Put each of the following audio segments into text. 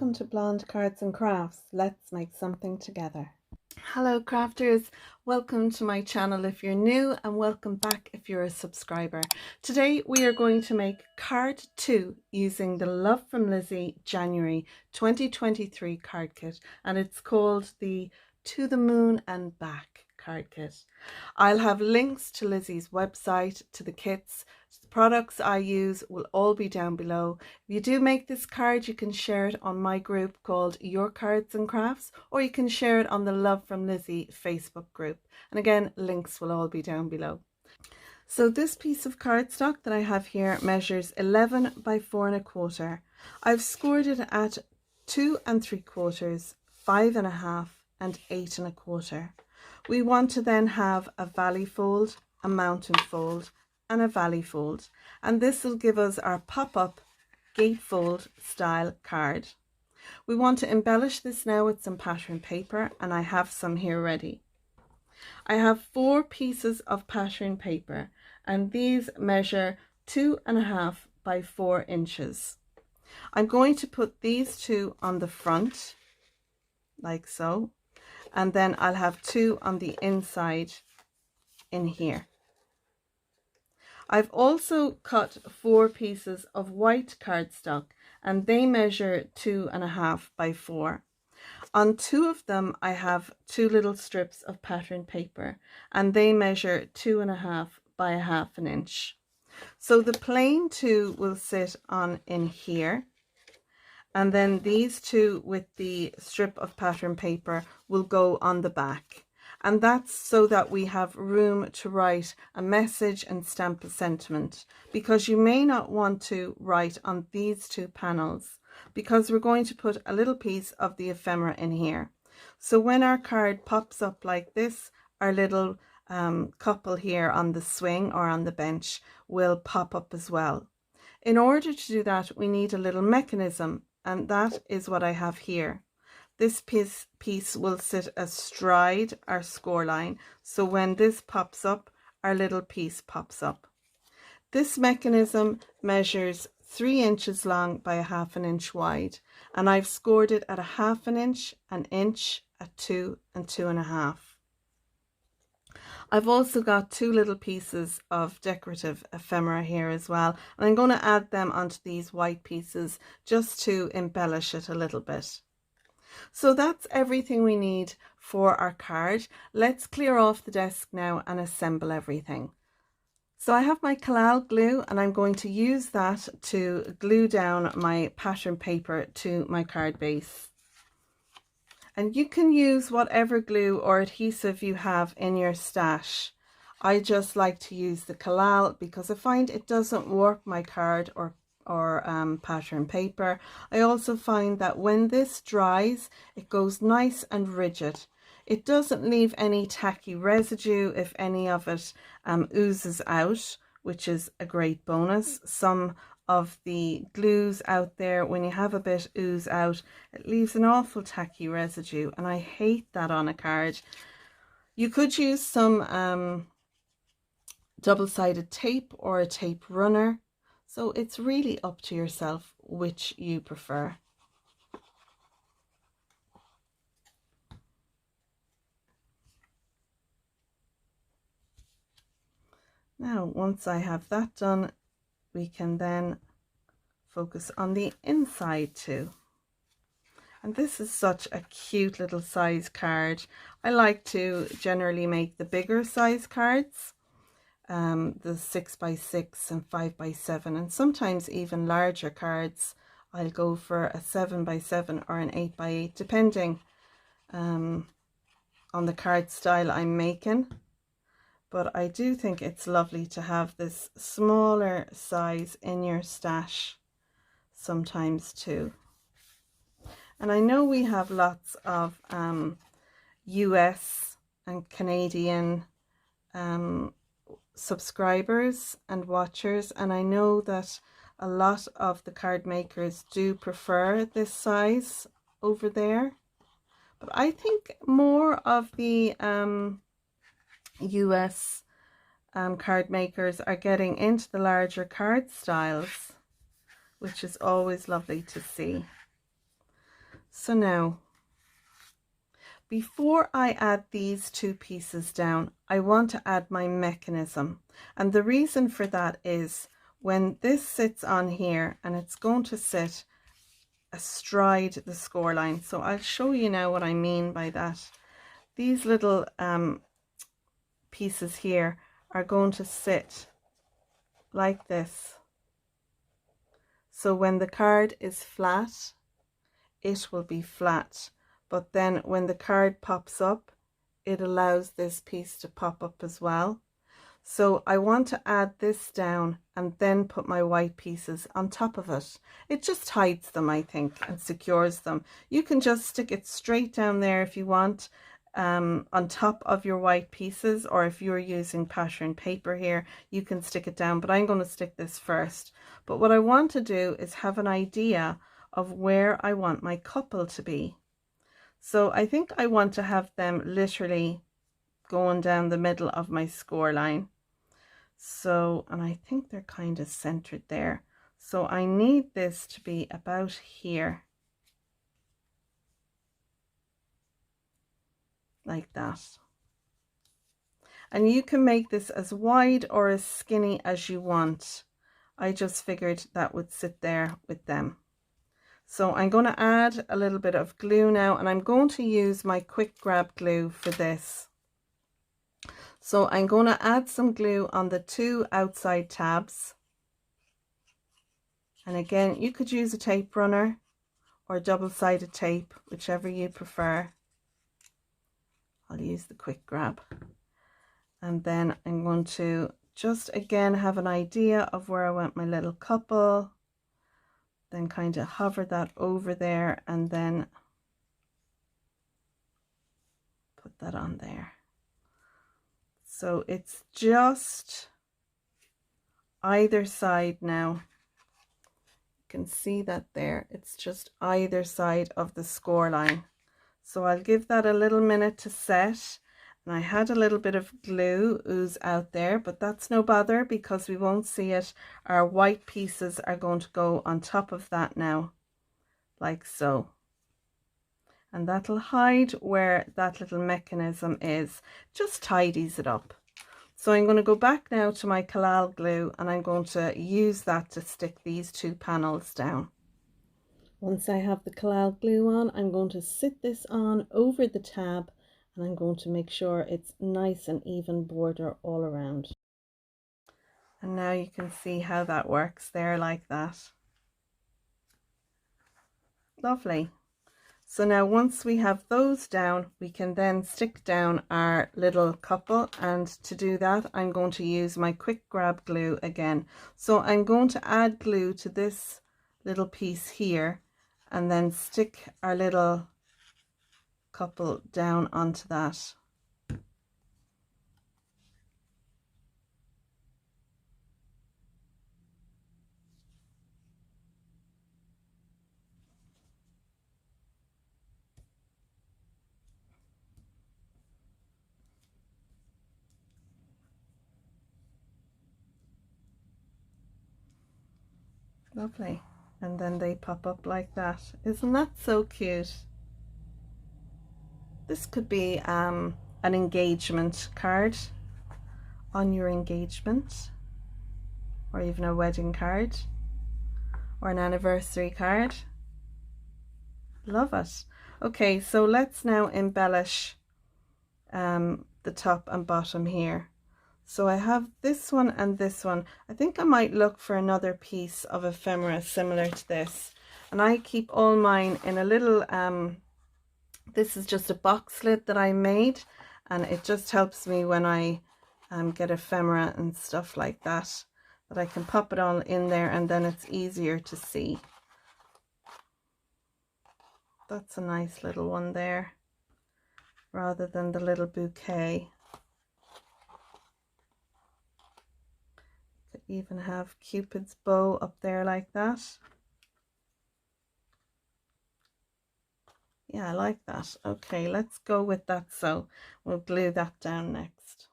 welcome to Blonde Cards and Crafts. Let's make something together. Hello crafters, welcome to my channel if you're new and welcome back if you're a subscriber. Today we are going to make card 2 using the Love from Lizi January 2023 card kit, and it's called the To the Moon and Back card kit. I'll have links to Lizi's website, to the kits, the products I use will all be down below. If you do make this card, you can share it on my group called Your Cards and Crafts, or you can share it on the Love from Lizi Facebook group. And again, links will all be down below. So this piece of cardstock that I have here measures 11 by 4 1/4. I've scored it at 2 3/4, 5 1/2 and 8 1/4. We want to then have a valley fold, a mountain fold and a valley fold, and this will give us our pop-up gatefold style card. We want to embellish this now with some pattern paper, and I have some here ready. I have 4 pieces of pattern paper and these measure 2 1/2 by 4 inches. I'm going to put these two on the front like so, and then I'll have 2 on the inside in here. I've also cut 4 pieces of white cardstock and they measure 2 1/2 by 4. On 2 of them I have 2 little strips of pattern paper and they measure 2 1/2 by 1/2 inch. So the plain 2 will sit on in here, and then these 2 with the strip of pattern paper will go on the back, and that's so that we have room to write a message and stamp a sentiment, because you may not want to write on these 2 panels because we're going to put a little piece of the ephemera in here. So when our card pops up like this, our little couple here on the swing or on the bench will pop up as well. In order to do that, we need a little mechanism, and that is what I have here. This piece will sit astride our score line, so when this pops up, our little piece pops up. This mechanism measures 3 inches long by 1/2 inch wide, and I've scored it at 1/2 inch, an inch, a 2 and 2 1/2. I've also got 2 little pieces of decorative ephemera here as well, and I'm going to add them onto these white pieces just to embellish it a little bit. So that's everything we need for our card. Let's clear off the desk now and assemble everything. So I have my collal glue and I'm going to use that to glue down my pattern paper to my card base. And you can use whatever glue or adhesive you have in your stash. I just like to use the collal because I find it doesn't warp my card or pattern paper. I also find that when this dries, it goes nice and rigid. It doesn't leave any tacky residue if any of it oozes out, which is a great bonus. Some of the glues out there, when you have a bit ooze out, it leaves an awful tacky residue, and I hate that on a card. You could use some double-sided tape or a tape runner, so it's really up to yourself which you prefer. Now once I have that done, we can then focus on the inside too. And this is such a cute little size card. I like to generally make the bigger size cards, the 6 by 6 and 5 by 7, and sometimes even larger cards. I'll go for a 7 by 7 or an 8 by 8, depending on the card style I'm making. But I do think it's lovely to have this smaller size in your stash sometimes too. And I know we have lots of US and Canadian subscribers and watchers, and I know that a lot of the card makers do prefer this size over there, but I think more of the US card makers are getting into the larger card styles, which is always lovely to see. So now, before I add these two pieces down, I want to add my mechanism. And the reason for that is when this sits on here, and it's going to sit astride the score line. So I'll show you now what I mean by that. These little pieces here are going to sit like this. So when the card is flat, it will be flat. But then when the card pops up, it allows this piece to pop up as well. So I want to add this down and then put my white pieces on top of it. It just hides them, I think, and secures them. You can just stick it straight down there if you want, on top of your white pieces, or if you're using pattern paper here, you can stick it down, but I'm going to stick this first. But what I want to do is have an idea of where I want my couple to be. So I think I want to have them literally going down the middle of my score line. So, and I think they're kind of centered there. So I need this to be about here. Like that. And you can make this as wide or as skinny as you want. I just figured that would sit there with them. So I'm going to add a little bit of glue now, and I'm going to use my quick grab glue for this. So I'm going to add some glue on the two outside tabs. And again, you could use a tape runner or double-sided tape, whichever you prefer. I'll use the quick grab. And then I'm going to just again have an idea of where I want my little couple. Then kind of hover that over there and then put that on there. So it's just either side now. You can see that there. It's just either side of the score line. So I'll give that a little minute to set. And I had a little bit of glue ooze out there, but that's no bother because we won't see it. Our white pieces are going to go on top of that now, like so. And that'll hide where that little mechanism is, just tidies it up. So I'm going to go back now to my collal glue, and I'm going to use that to stick these two panels down. Once I have the collal glue on, I'm going to sit this on over the tab, and I'm going to make sure it's nice and even border all around. And now you can see how that works there, like that. Lovely. So now once we have those down, we can then stick down our little couple, and to do that I'm going to use my quick grab glue again. So I'm going to add glue to this little piece here and then stick our little couple down onto that. Lovely. And then they pop up like that. Isn't that so cute? This could be an engagement card on your engagement, or even a wedding card, or an anniversary card. Love it. Okay, so let's now embellish the top and bottom here. So I have this one and this one. I think I might look for another piece of ephemera similar to this. And I keep all mine in a little, this is just a box lid that I made, and it just helps me when I get ephemera and stuff like that, that I can pop it all in there and then it's easier to see. That's a nice little one there, rather than the little bouquet. Could even have Cupid's bow up there like that. Yeah, I like that. Okay, let's go with that. So we'll glue that down next.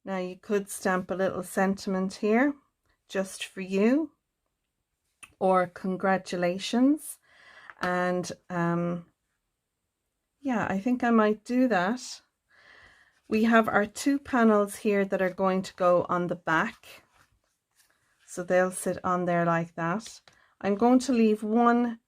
Now you could stamp a little sentiment here just for you. or congratulations. And yeah, I think I might do that. We have our 2 panels here that are going to go on the back. So they'll sit on there like that. I'm going to leave one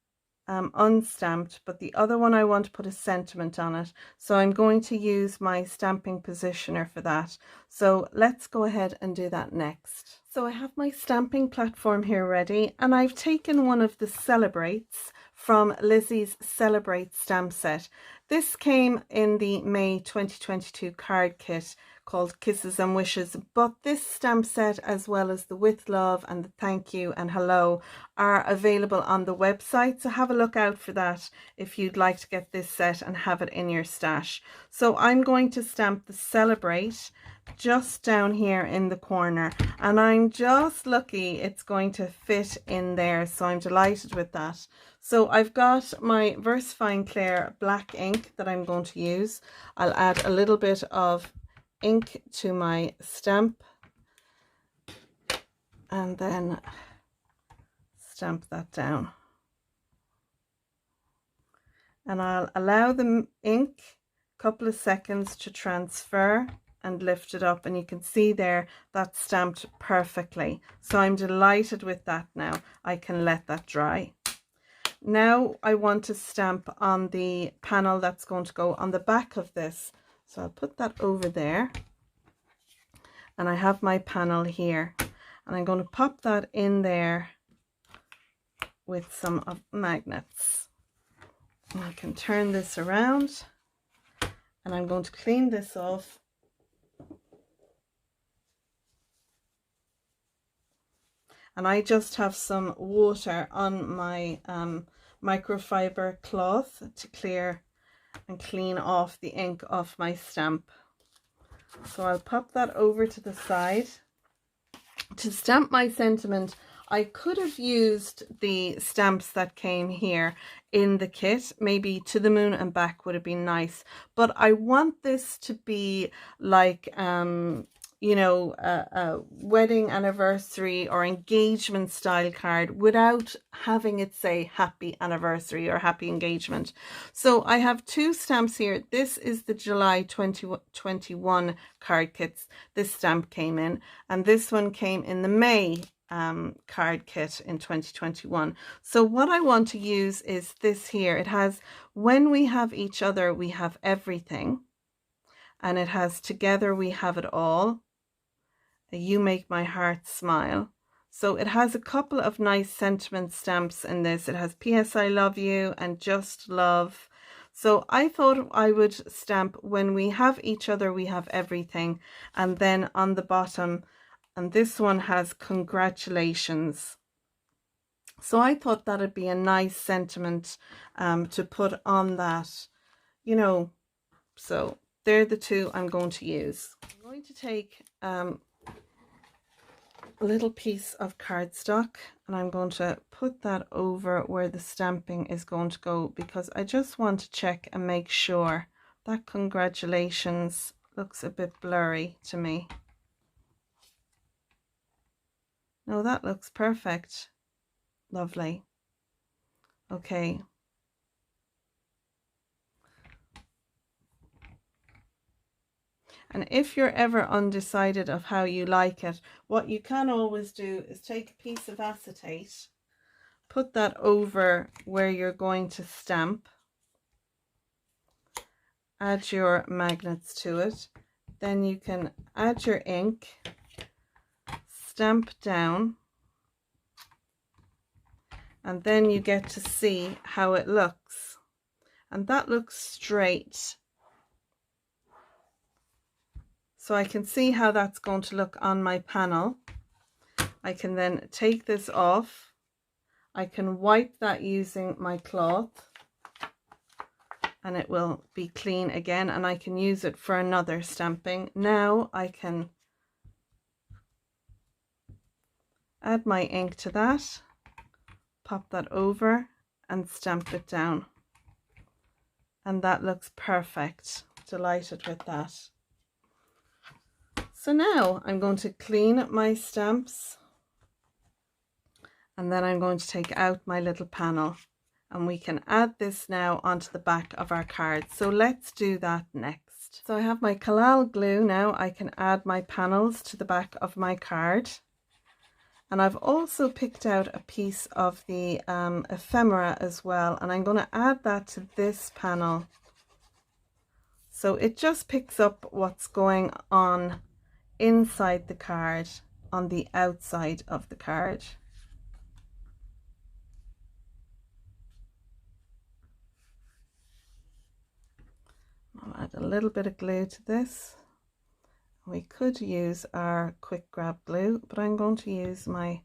unstamped, but the other one I want to put a sentiment on it. So I'm going to use my stamping positioner for that. So let's go ahead and do that next. So I have my stamping platform here ready, and I've taken one of the Celebrates from Lizi's Celebrate stamp set. This came in the May 2022 card kit called Kisses and Wishes, but this stamp set, as well as the With Love and the Thank You and Hello, are available on the website, so have a look out for that if you'd like to get this set and have it in your stash. So I'm going to stamp the Celebrate just down here in the corner, and I'm just lucky it's going to fit in there, so I'm delighted with that. So I've got my VersaFine Clair black ink that I'm going to use. I'll add a little bit of ink to my stamp and then stamp that down, and I'll allow the ink a couple of seconds to transfer and lift it up, and you can see there that's stamped perfectly. So I'm delighted with that. Now I can let that dry. Now I want to stamp on the panel that's going to go on the back of this, so I'll put that over there, and I have my panel here, and I'm going to pop that in there with some of magnets. And I can turn this around, and I'm going to clean this off. And I just have some water on my microfiber cloth to clear and clean off the ink off my stamp. So I'll pop that over to the side. To stamp my sentiment, I could have used the stamps that came here in the kit. Maybe To the Moon and Back would have been nice, but I want this to be like you know, a wedding anniversary or engagement style card without having it say happy anniversary or happy engagement. So I have 2 stamps here. This is the July 2021 card kits. This stamp came in, and this one came in the May card kit in 2021. So what I want to use is this here. It has When We Have Each Other, We Have Everything, and it has Together We Have It All, You Make My Heart Smile. So it has a couple of nice sentiment stamps in this. It has PS I Love You and Just Love. So I thought I would stamp When We Have Each Other, We Have Everything, and then on the bottom, and this one has Congratulations. So I thought that'd be a nice sentiment to put on that, you know. So they're the 2 I'm going to use. I'm going to take a little piece of cardstock, and I'm going to put that over where the stamping is going to go, because I just want to check and make sure that Congratulations looks a bit blurry to me. No, that looks perfect. Lovely. Okay. And if you're ever undecided of how you like it, what you can always do is take a piece of acetate, put that over where you're going to stamp, add your magnets to it, then you can add your ink, stamp down, and then you get to see how it looks. And that looks straight. So I can see how that's going to look on my panel. I can then take this off. I can wipe that using my cloth, and it will be clean again, and I can use it for another stamping. Now I can add my ink to that, pop that over and stamp it down. And that looks perfect. Delighted with that. So now I'm going to clean my stamps, And then I'm going to take out my little panel, and we can add this now onto the back of our card. So let's do that next. So I have my collal glue now. I can add my panels to the back of my card. And I've also picked out a piece of the ephemera as well, and I'm going to add that to this panel. So it just picks up what's going on inside the card on the outside of the card. I'll add a little bit of glue to this. We could use our quick grab glue, but I'm going to use my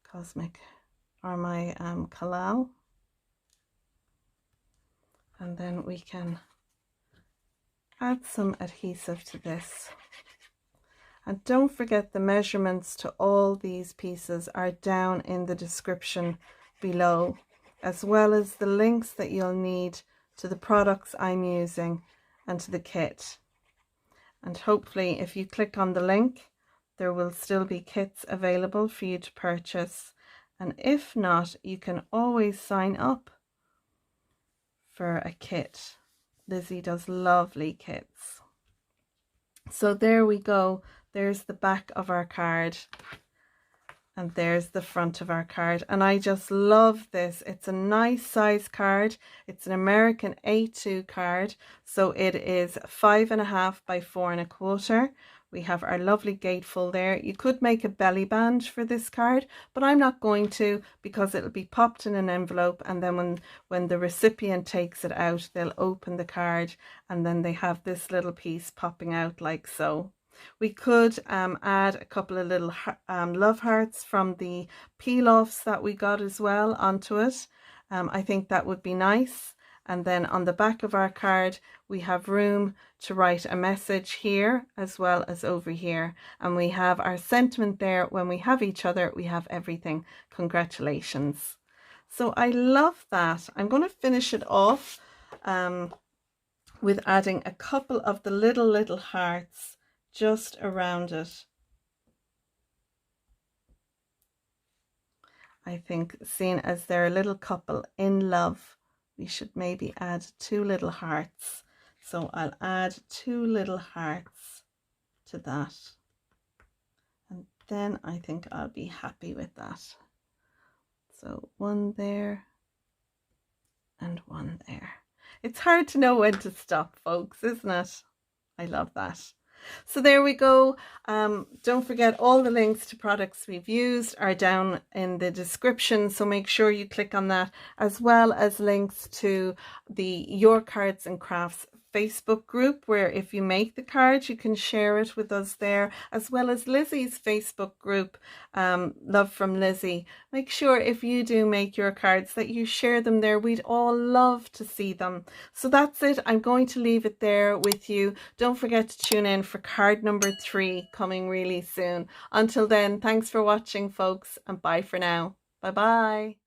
cosmic or my collal, and then we can add some adhesive to this. And don't forget, the measurements to all these pieces are down in the description below, as well as the links that you'll need to the products I'm using and to the kit. And hopefully if you click on the link, there will still be kits available for you to purchase. And if not, you can always sign up for a kit. Lizzie does lovely kits. So there we go. There's the back of our card, and there's the front of our card. And I just love this. It's a nice size card. It's an American A2 card. So it is 5.5 by 4.25. We have our lovely gatefold there. You could make a belly band for this card, but I'm not going to, because it'll be popped in an envelope, and then when the recipient takes it out, they'll open the card and then they have this little piece popping out like so. We could add a couple of little love hearts from the Peeloffs that we got as well onto it. I think that would be nice. And then on the back of our card, we have room to write a message here as well as over here. And we have our sentiment there. When we have each other, we have everything. Congratulations. So I love that. I'm going to finish it off with adding a couple of the little hearts just around it. I think, seeing as they're a little couple in love, we should maybe add 2 little hearts. So I'll add 2 little hearts to that. And then I think I'll be happy with that. So 1 there and 1 there. It's hard to know when to stop, folks, isn't it? I love that. So there we go. Don't forget, all the links to products we've used are down in the description, so make sure you click on that, as well as links to the Your Cards and Crafts Facebook group, where if you make the card, you can share it with us there, as well as Lizzie's Facebook group, Love from Lizi. Make sure if you do make your cards that you share them there. We'd all love to see them. So that's it. I'm going to leave it there with you. Don't forget to tune in for card number 3 coming really soon. Until then, thanks for watching, folks, and bye for now. Bye bye.